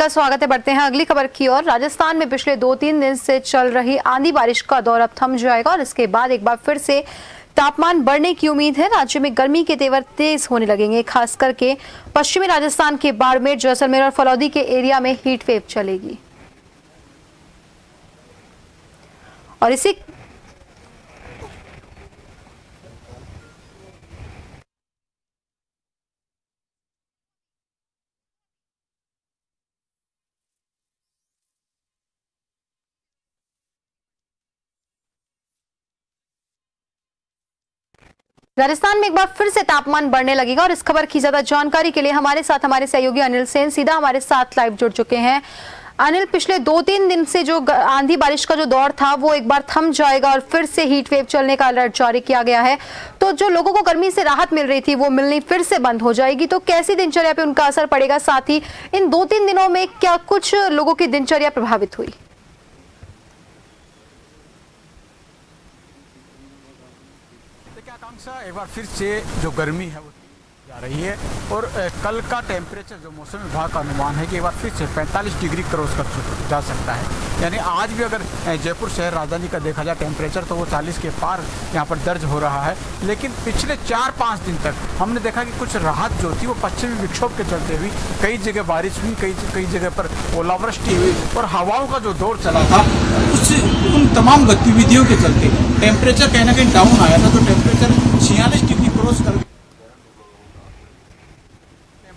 का स्वागत है। बढ़ते हैं अगली खबर की ओर। राजस्थान में पिछले 2-3 दिन से चल रही आंधी बारिश का दौर अब थम जाएगा और इसके बाद एक बार फिर से तापमान बढ़ने की उम्मीद है। राज्य में गर्मी के तेवर तेज होने लगेंगे, खास करके पश्चिमी राजस्थान के बाड़मेर, जैसलमेर और फलौदी के एरिया में हीट वेव चलेगी। और इसी राजस्थान में एक बार फिर से तापमान बढ़ने लगेगा और इस खबर की ज्यादा जानकारी के लिए हमारे साथ हमारे सहयोगी अनिल सेन सीधा हमारे साथ लाइव जुड़ चुके हैं। अनिल, पिछले 2-3 दिन से जो आंधी बारिश का जो दौर था वो एक बार थम जाएगा और फिर से हीट वेव चलने का अलर्ट जारी किया गया है, तो जो लोगों को गर्मी से राहत मिल रही थी वो मिलनी फिर से बंद हो जाएगी, तो कैसी दिनचर्या पे उनका असर पड़ेगा? साथ ही इन 2-3 दिनों में क्या कुछ लोगों की दिनचर्या प्रभावित हुई? आकांक्षा, एक बार फिर से जो गर्मी है वो जा रही है और कल का टेम्परेचर जो मौसम विभाग का अनुमान है कि एक बार फिर से 45 डिग्री क्रॉस कर जा सकता है। यानी आज भी अगर जयपुर शहर राजधानी का देखा जाए टेम्परेचर तो वो 40 के पार यहाँ पर दर्ज हो रहा है। लेकिन पिछले 4-5 दिन तक हमने देखा कि कुछ राहत जो थी वो पश्चिमी विक्षोभ के चलते हुई, कई जगह बारिश हुई, कई जगह पर ओलावृष्टि हुई और हवाओं का जो दौर चला था उन तमाम गतिविधियों के चलते टेम्परेचर कहीं ना कहीं डाउन आया था। तो टेम्परेचर 46 डिग्री क्रॉस कर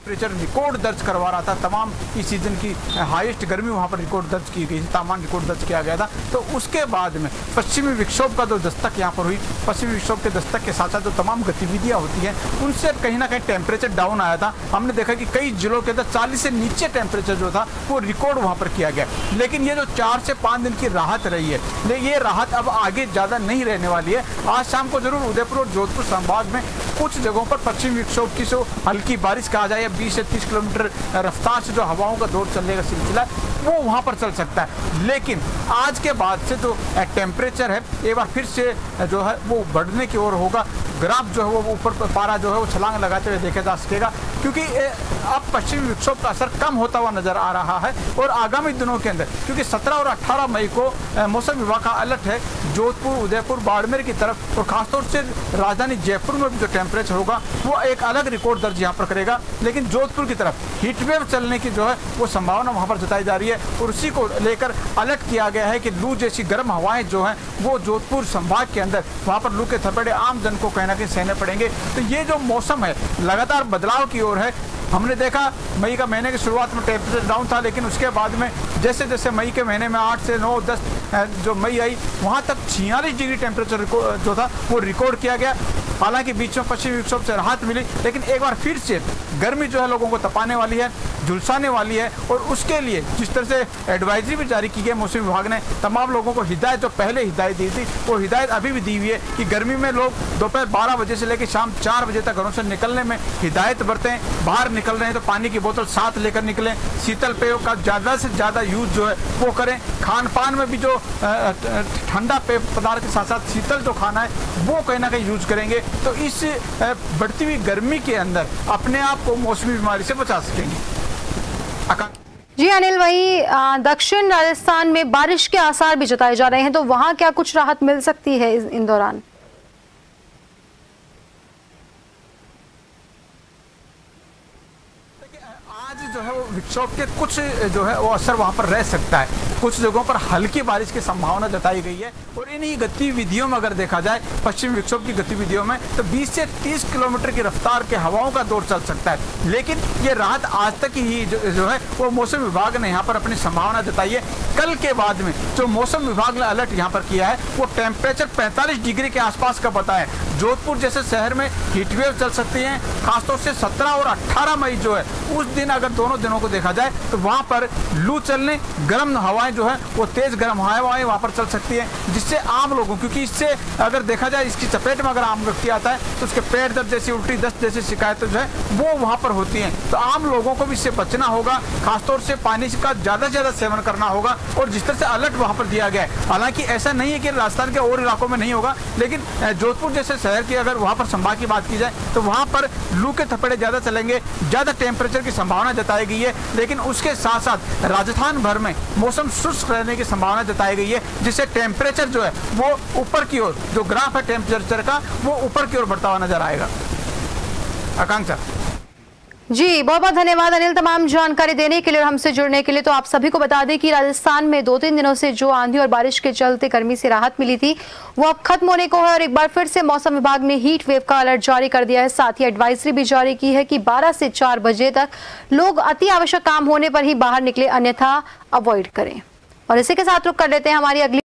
टेम्परेचर रिकॉर्ड दर्ज करवा रहा था। तमाम इस सीजन की हाईएस्ट गर्मी वहां पर रिकॉर्ड दर्ज की गई थी, तापमान रिकॉर्ड दर्ज किया गया था। तो उसके बाद में पश्चिमी विक्षोभ का जो दस्तक यहाँ पर हुई, पश्चिमी विक्षोभ के दस्तक के साथ साथ जो तमाम गतिविधियां होती हैं उनसे कहीं ना कहीं टेम्परेचर डाउन आया था। हमने देखा कि कई जिलों के अंदर 40 से नीचे टेम्परेचर जो था वो रिकॉर्ड वहाँ पर किया गया। लेकिन ये जो 4 से 5 दिन की राहत रही है, ये राहत अब आगे ज़्यादा नहीं रहने वाली है। आज शाम को जरूर उदयपुर और जोधपुर संभाग में कुछ जगहों पर पश्चिमी विक्षोभ की जो हल्की बारिश कहा जाए, 20 से 30 किलोमीटर रफ्तार से जो हवाओं का दौर चलने का सिलसिला वो वहां पर चल सकता है। लेकिन आज के बाद से जो टेम्परेचर है एक बार फिर से जो है वो बढ़ने की ओर होगा। ग्राफ जो है वो ऊपर पारा जो है वो छलांग लगाते हुए देखा जा सकेगा, क्योंकि अब पश्चिमी विक्षोभ का असर कम होता हुआ नजर आ रहा है। और आगामी दिनों के अंदर, क्योंकि 17 और 18 मई को मौसम विभाग का अलर्ट है जोधपुर, उदयपुर, बाड़मेर की तरफ और खासतौर से राजधानी जयपुर में भी जो टेम्परेचर होगा वो एक अलग रिकॉर्ड दर्ज यहाँ पर करेगा। लेकिन जोधपुर की तरफ हीटवेव चलने की जो है वो संभावना वहाँ पर जताई जा रही है और उसी को लेकर अलर्ट किया गया है कि लू जैसी गर्म हवाएं जो हैं वो जोधपुर संभाग के अंदर वहाँ पर लू के थपेड़े आम जन को कहीं ना कहीं सहने पड़ेंगे। तो ये जो मौसम है लगातार बदलाव की ओर है। हमने देखा मई का महीने की शुरुआत में टेम्परेचर डाउन था, लेकिन उसके बाद में जैसे जैसे मई के महीने में 8 से 9, 10 जो मई आई वहाँ तक 46 डिग्री टेम्परेचर जो था वो रिकॉर्ड किया गया। हालांकि बीच में पश्चिमी विक्षोभ से राहत मिली, लेकिन एक बार फिर से गर्मी जो है लोगों को तपाने वाली है, झुलसाने वाली है। और उसके लिए जिस तरह से एडवाइजरी भी जारी की गई मौसम विभाग ने, तमाम लोगों को हिदायत जो पहले हिदायत दी थी वो हिदायत अभी भी दी हुई है कि गर्मी में लोग दोपहर 12 बजे से लेकर शाम 4 बजे तक घरों से निकलने में हिदायत बरतें। बाहर निकल रहे हैं तो पानी की बोतल साथ लेकर निकलें। शीतल पेयों का ज़्यादा से ज़्यादा यूज जो है वो करें। खान पान में भी जो ठंडा पेय पदार्थ के साथ साथ शीतल जो खाना है वो कहीं ना कहीं यूज करेंगे, तो इस बढ़ती हुई गर्मी के अंदर अपने आप को मौसमी बीमारी से बचा सकेंगे। जी अनिल, वहीं दक्षिण राजस्थान में बारिश के आसार भी जताए जा रहे हैं, तो वहां क्या कुछ राहत मिल सकती है इन दौरान? जो है वो विक्षोभ के कुछ जो है वो असर वहां पर रह सकता है। कुछ जगहों पर हल्की बारिश की संभावना जताई गई है। और इन्हीं गतिविधियों में अगर देखा जाए पश्चिमी विक्षोभ की गतिविधियों में तो 20 से 30 किलोमीटर की रफ्तार के हवाओं का दौर चल सकता है। लेकिन ये राहत आज तक ही जो है वो मौसम विभाग ने यहाँ पर अपनी संभावना जताई है। कल के बाद में जो मौसम विभाग ने अलर्ट यहाँ पर किया है वो टेम्परेचर 45 डिग्री के आसपास का बताया। जोधपुर जैसे शहर में हीटवेव चल सकती है, खासतौर से 17 और 18 मई जो है उस दिन अगर दोनों दिनों को देखा जाए तो वहां पर लू चलने, गर्म हवाएं जो है वो तेज गर्म हवाएं वहां पर चल सकती है, जिससे आम लोगों, क्योंकि इससे अगर देखा जाए इसकी चपेट में अगर आम व्यक्ति आता है तो उसके पेट दर्द जैसी, उल्टी दस्त जैसी शिकायतें जो है वो वहां पर होती हैं। तो आम लोगों को भी इससे बचना होगा, खासतौर से पानी का ज्यादा से ज्यादा सेवन करना होगा। और जिस तरह से अलर्ट वहां पर दिया गया है, हालांकि ऐसा नहीं है कि राजस्थान के और इलाकों में नहीं होगा, लेकिन जोधपुर जैसे शहर की अगर वहां पर संभाग की बात की जाए तो वहां पर लू के थपेड़े ज्यादा चलेंगे, ज्यादा टेम्परेचर की संभावना जताई गई है। लेकिन उसके साथ साथ राजस्थान भर में मौसम शुष्क रहने की संभावना जताई गई है, जिससे टेम्परेचर जो है वो ऊपर की ओर, जो ग्राफ है टेम्परेचर का, वो ऊपर की ओर बढ़ता हुआ नजर आएगा। आकांक्षा जी, बहुत बहुत धन्यवाद अनिल तमाम जानकारी देने के लिए और हमसे जुड़ने के लिए। तो आप सभी को बता दें कि राजस्थान में 2-3 दिनों से जो आंधी और बारिश के चलते गर्मी से राहत मिली थी वो अब खत्म होने को है और एक बार फिर से मौसम विभाग ने हीट वेव का अलर्ट जारी कर दिया है। साथ ही एडवाइजरी भी जारी की है कि 12 से 4 बजे तक लोग अति आवश्यक काम होने पर ही बाहर निकले, अन्यथा अवॉइड करें। और इसी के साथ रुक कर लेते हैं हमारी अगली